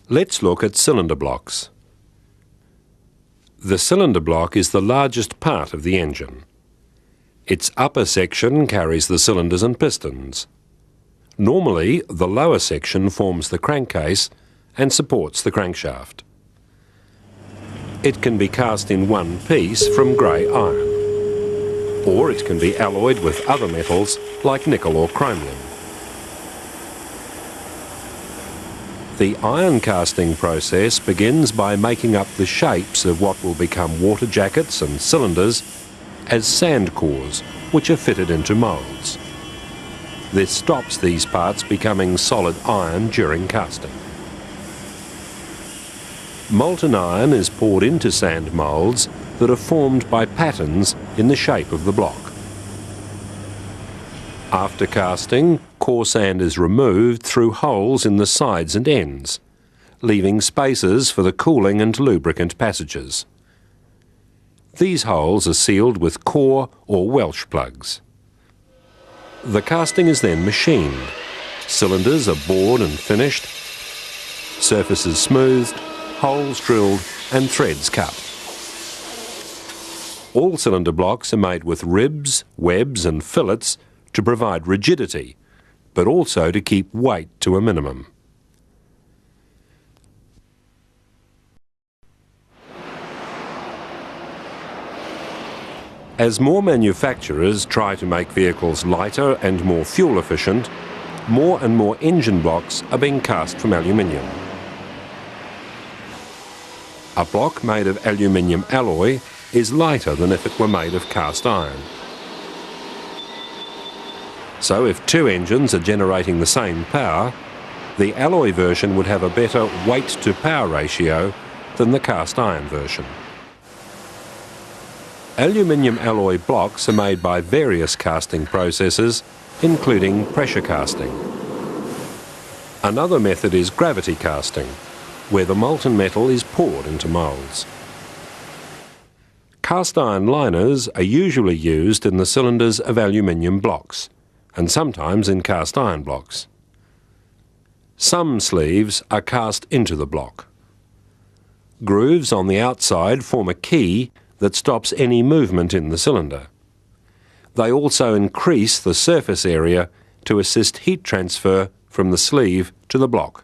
Let's look at cylinder blocks. The cylinder block is the largest part of the engine. Its upper section carries the cylinders and pistons. Normally, the lower section forms the crankcase and supports the crankshaft. It can be cast in one piece from grey iron, or it can be alloyed with other metals like nickel or chromium. The iron casting process begins by making up the shapes of what will become water jackets and cylinders as sand cores, which are fitted into moulds. This stops these parts becoming solid iron during casting. Molten iron is poured into sand moulds that are formed by patterns in the shape of the block. After casting, core sand is removed through holes in the sides and ends, leaving spaces for the cooling and lubricant passages. These holes are sealed with core or Welsh plugs. The casting is then machined. Cylinders are bored and finished, surfaces smoothed, holes drilled and threads cut. All cylinder blocks are made with ribs, webs and fillets to provide rigidity, but also to keep weight to a minimum. As more manufacturers try to make vehicles lighter and more fuel efficient, more and more engine blocks are being cast from aluminium. A block made of aluminium alloy is lighter than if it were made of cast iron. So if two engines are generating the same power, the alloy version would have a better weight-to-power ratio than the cast iron version. Aluminium alloy blocks are made by various casting processes, including pressure casting. Another method is gravity casting, where the molten metal is poured into moulds. Cast iron liners are usually used in the cylinders of aluminium blocks, and sometimes in cast iron blocks. Some sleeves are cast into the block. Grooves on the outside form a key that stops any movement in the cylinder. They also increase the surface area to assist heat transfer from the sleeve to the block.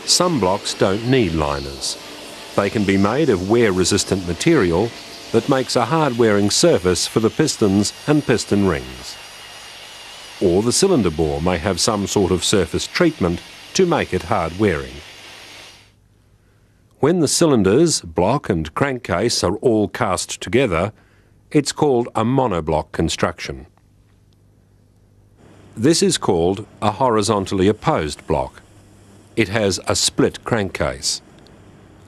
Some blocks don't need liners. They can be made of wear-resistant material that makes a hard-wearing surface for the pistons and piston rings. Or the cylinder bore may have some sort of surface treatment to make it hard-wearing. When the cylinders, block and crankcase are all cast together, it's called a monoblock construction. This is called a horizontally opposed block. It has a split crankcase.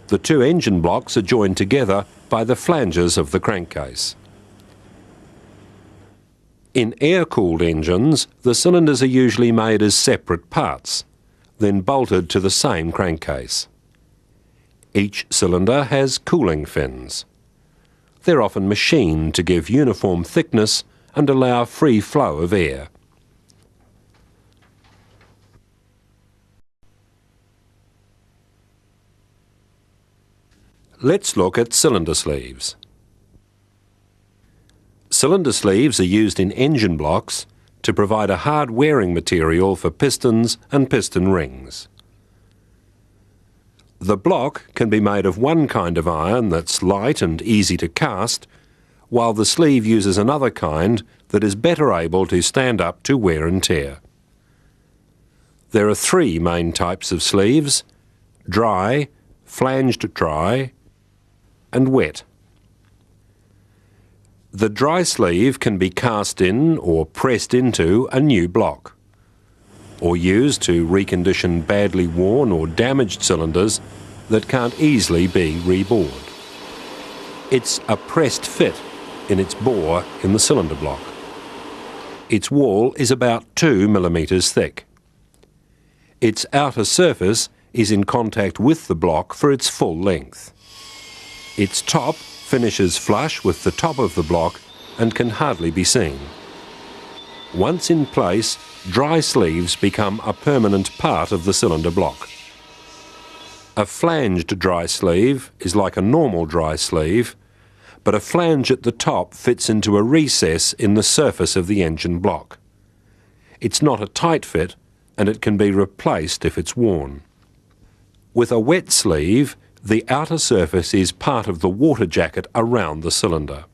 The two engine blocks are joined together by the flanges of the crankcase. In air-cooled engines, the cylinders are usually made as separate parts, then bolted to the same crankcase. Each cylinder has cooling fins. They're often machined to give uniform thickness and allow free flow of air. Let's look at cylinder sleeves. Cylinder sleeves are used in engine blocks to provide a hard-wearing material for pistons and piston rings. The block can be made of one kind of iron that's light and easy to cast, while the sleeve uses another kind that is better able to stand up to wear and tear. There are three main types of sleeves: dry, flanged dry, and wet. The dry sleeve can be cast in or pressed into a new block, or used to recondition badly worn or damaged cylinders that can't easily be rebored. It's a pressed fit in its bore in the cylinder block. Its wall is about 2 millimetres thick. Its outer surface is in contact with the block for its full length. Its top finishes flush with the top of the block and can hardly be seen. Once in place, dry sleeves become a permanent part of the cylinder block. A flanged dry sleeve is like a normal dry sleeve, but a flange at the top fits into a recess in the surface of the engine block. It's not a tight fit, and it can be replaced if it's worn. With a wet sleeve, the outer surface is part of the water jacket around the cylinder.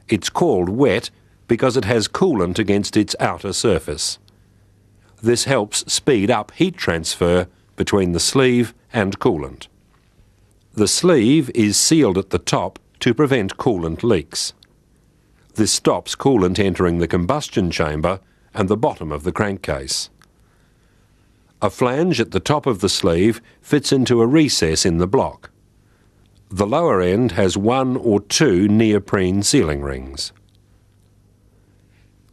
It's called wet because it has coolant against its outer surface. This helps speed up heat transfer between the sleeve and coolant. The sleeve is sealed at the top to prevent coolant leaks. This stops coolant entering the combustion chamber and the bottom of the crankcase. A flange at the top of the sleeve fits into a recess in the block. The lower end has 1 or 2 neoprene sealing rings.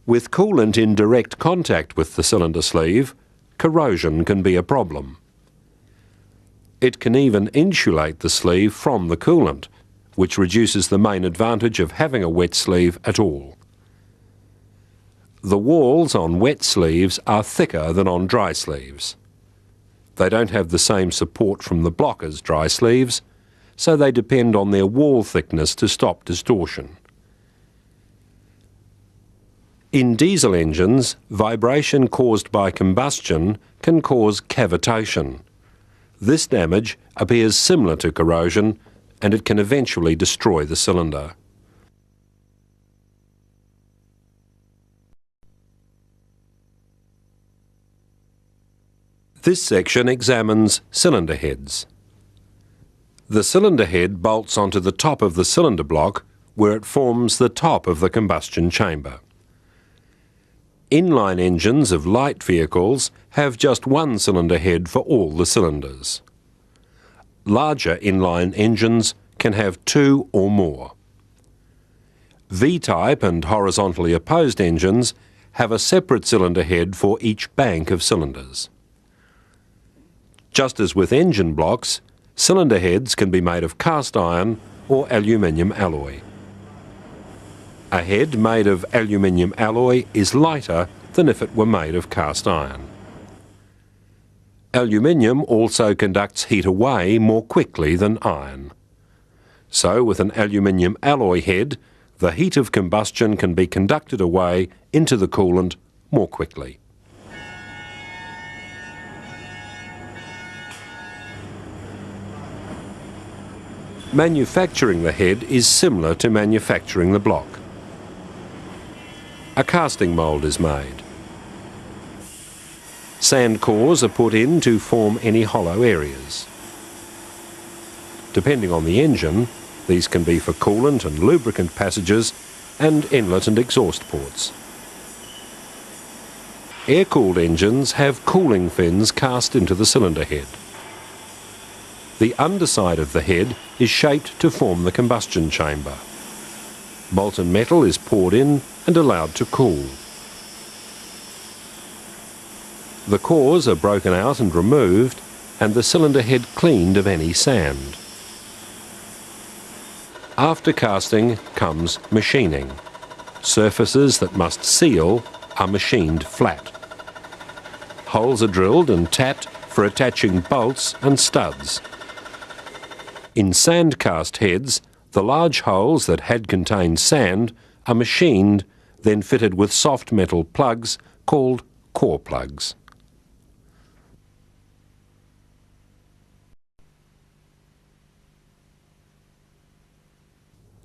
With coolant in direct contact with the cylinder sleeve, corrosion can be a problem. It can even insulate the sleeve from the coolant, which reduces the main advantage of having a wet sleeve at all. The walls on wet sleeves are thicker than on dry sleeves. They don't have the same support from the block as dry sleeves, so they depend on their wall thickness to stop distortion. In diesel engines, vibration caused by combustion can cause cavitation. This damage appears similar to corrosion, and it can eventually destroy the cylinder. This section examines cylinder heads. The cylinder head bolts onto the top of the cylinder block, where it forms the top of the combustion chamber. Inline engines of light vehicles have just one cylinder head for all the cylinders. Larger inline engines can have 2 or more. V-type and horizontally opposed engines have a separate cylinder head for each bank of cylinders. Just as with engine blocks, cylinder heads can be made of cast iron or aluminium alloy. A head made of aluminium alloy is lighter than if it were made of cast iron. Aluminium also conducts heat away more quickly than iron. So with an aluminium alloy head, the heat of combustion can be conducted away into the coolant more quickly. Manufacturing the head is similar to manufacturing the block. A casting mould is made. Sand cores are put in to form any hollow areas. Depending on the engine, these can be for coolant and lubricant passages and inlet and exhaust ports. Air-cooled engines have cooling fins cast into the cylinder head. The underside of the head is shaped to form the combustion chamber. Molten metal is poured in and allowed to cool. The cores are broken out and removed, and the cylinder head cleaned of any sand. After casting comes machining. Surfaces that must seal are machined flat. Holes are drilled and tapped for attaching bolts and studs. In sand cast heads, the large holes that had contained sand are machined, then fitted with soft metal plugs called core plugs.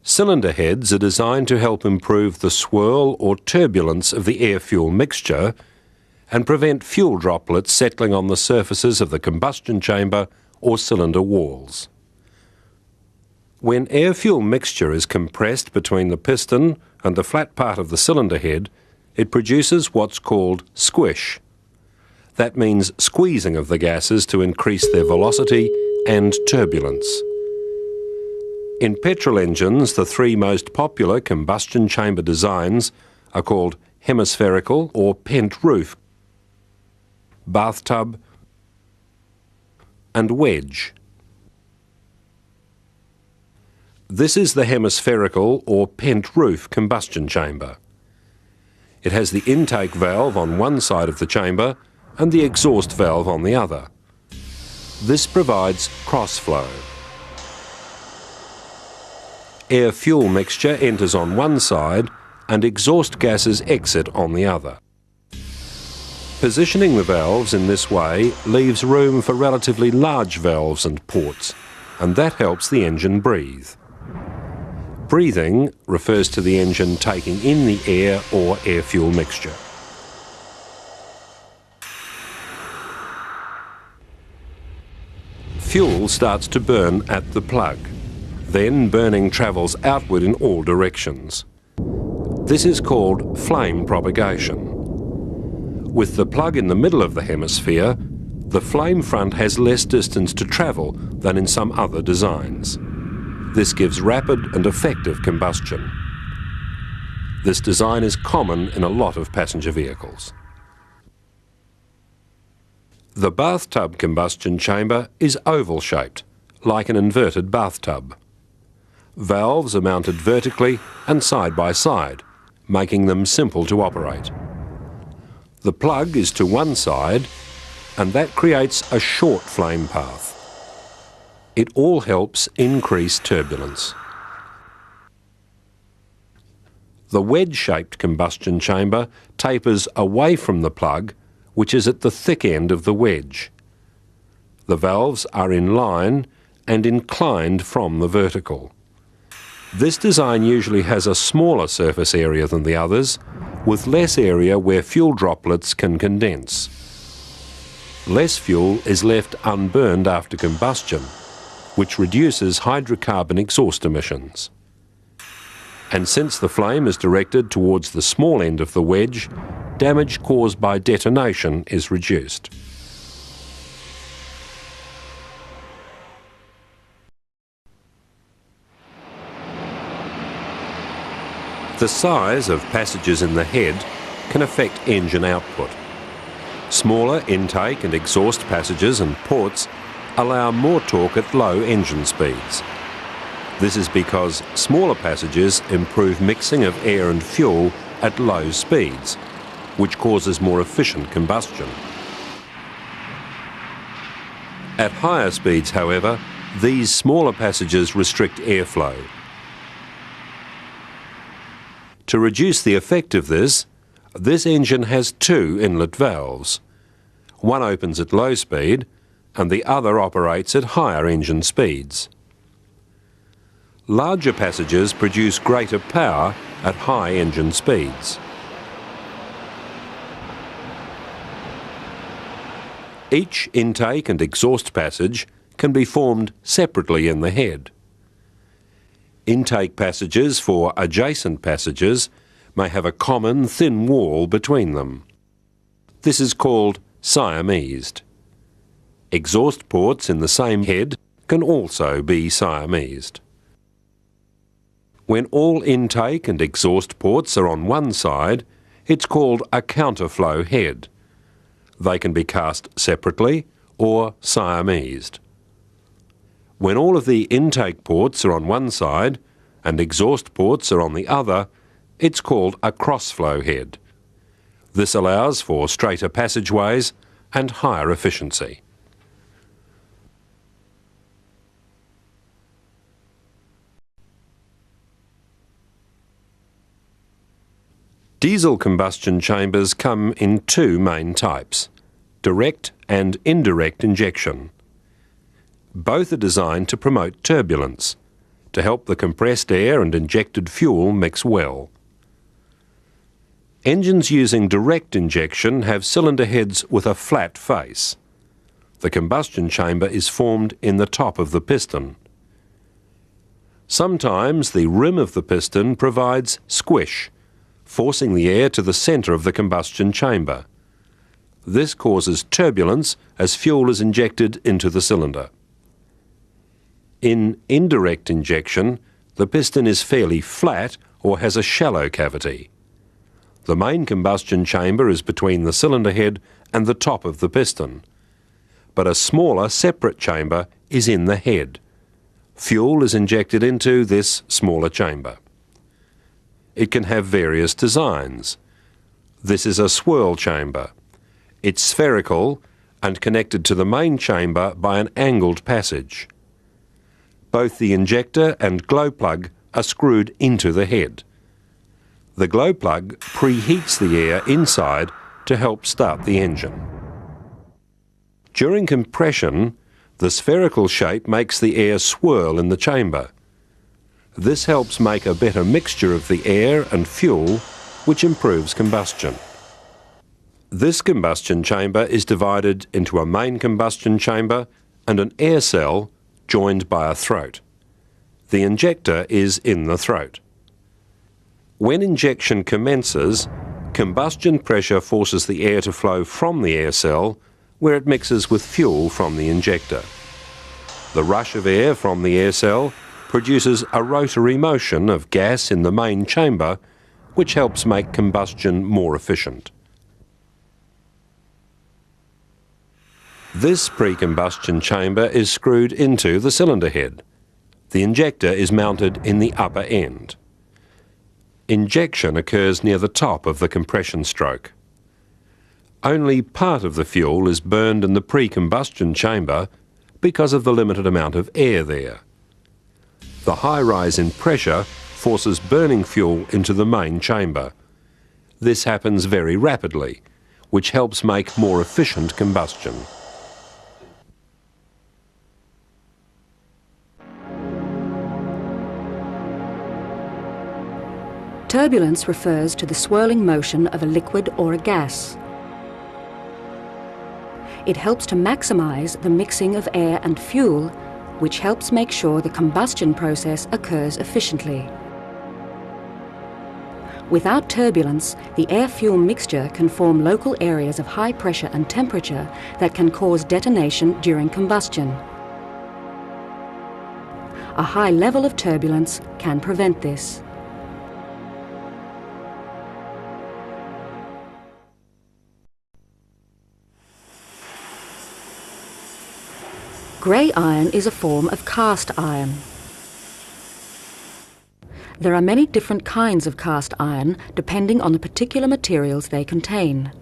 Cylinder heads are designed to help improve the swirl or turbulence of the air-fuel mixture and prevent fuel droplets settling on the surfaces of the combustion chamber or cylinder walls. When air-fuel mixture is compressed between the piston and the flat part of the cylinder head, it produces what's called squish. That means squeezing of the gases to increase their velocity and turbulence. In petrol engines, the 3 most popular combustion chamber designs are called hemispherical or pent roof, bathtub, and wedge. This is the hemispherical or pent roof combustion chamber. It has the intake valve on one side of the chamber and the exhaust valve on the other. This provides cross-flow. Air-fuel mixture enters on one side and exhaust gases exit on the other. Positioning the valves in this way leaves room for relatively large valves and ports, and that helps the engine breathe. Breathing refers to the engine taking in the air or air-fuel mixture. Fuel starts to burn at the plug. Then burning travels outward in all directions. This is called flame propagation. With the plug in the middle of the hemisphere, the flame front has less distance to travel than in some other designs. This gives rapid and effective combustion. This design is common in a lot of passenger vehicles. The bathtub combustion chamber is oval-shaped, like an inverted bathtub. Valves are mounted vertically and side by side, making them simple to operate. The plug is to one side, and that creates a short flame path. It all helps increase turbulence. The wedge-shaped combustion chamber tapers away from the plug, which is at the thick end of the wedge. The valves are in line and inclined from the vertical. This design usually has a smaller surface area than the others, with less area where fuel droplets can condense. Less fuel is left unburned after combustion, which reduces hydrocarbon exhaust emissions. And since the flame is directed towards the small end of the wedge, damage caused by detonation is reduced. The size of passages in the head can affect engine output. Smaller intake and exhaust passages and ports allow more torque at low engine speeds. This is because smaller passages improve mixing of air and fuel at low speeds, which causes more efficient combustion. At higher speeds, however, these smaller passages restrict airflow. To reduce the effect of this engine has two inlet valves. One opens at low speed and the other operates at higher engine speeds. Larger passages produce greater power at high engine speeds. Each intake and exhaust passage can be formed separately in the head. Intake passages for adjacent passages may have a common thin wall between them. This is called Siamesed. Exhaust ports in the same head can also be Siamesed. When all intake and exhaust ports are on one side, it's called a counterflow head. They can be cast separately or Siamesed. When all of the intake ports are on one side and exhaust ports are on the other, it's called a crossflow head. This allows for straighter passageways and higher efficiency. Diesel combustion chambers come in two main types, direct and indirect injection. Both are designed to promote turbulence, to help the compressed air and injected fuel mix well. Engines using direct injection have cylinder heads with a flat face. The combustion chamber is formed in the top of the piston. Sometimes the rim of the piston provides squish, forcing the air to the centre of the combustion chamber. This causes turbulence as fuel is injected into the cylinder. In indirect injection, the piston is fairly flat or has a shallow cavity. The main combustion chamber is between the cylinder head and the top of the piston, but a smaller separate chamber is in the head. Fuel is injected into this smaller chamber. It can have various designs. This is a swirl chamber. It's spherical and connected to the main chamber by an angled passage. Both the injector and glow plug are screwed into the head. The glow plug preheats the air inside to help start the engine. During compression, the spherical shape makes the air swirl in the chamber. This helps make a better mixture of the air and fuel, which improves combustion. This combustion chamber is divided into a main combustion chamber and an air cell joined by a throat. The injector is in the throat. When injection commences, combustion pressure forces the air to flow from the air cell, where it mixes with fuel from the injector. The rush of air from the air cell produces a rotary motion of gas in the main chamber, which helps make combustion more efficient. This pre-combustion chamber is screwed into the cylinder head. The injector is mounted in the upper end. Injection occurs near the top of the compression stroke. Only part of the fuel is burned in the pre-combustion chamber because of the limited amount of air there. The high rise in pressure forces burning fuel into the main chamber. This happens very rapidly, which helps make more efficient combustion. Turbulence refers to the swirling motion of a liquid or a gas. It helps to maximize the mixing of air and fuel, which helps make sure the combustion process occurs efficiently. Without turbulence, the air-fuel mixture can form local areas of high pressure and temperature that can cause detonation during combustion. A high level of turbulence can prevent this. Grey iron is a form of cast iron. There are many different kinds of cast iron depending on the particular materials they contain.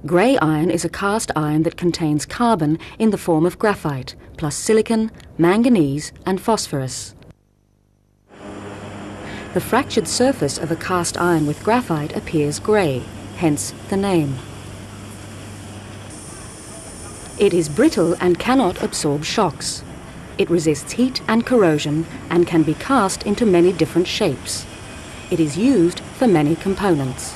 Grey iron is a cast iron that contains carbon in the form of graphite, plus silicon, manganese and phosphorus. The fractured surface of a cast iron with graphite appears grey, hence the name. It is brittle and cannot absorb shocks. It resists heat and corrosion and can be cast into many different shapes. It is used for many components.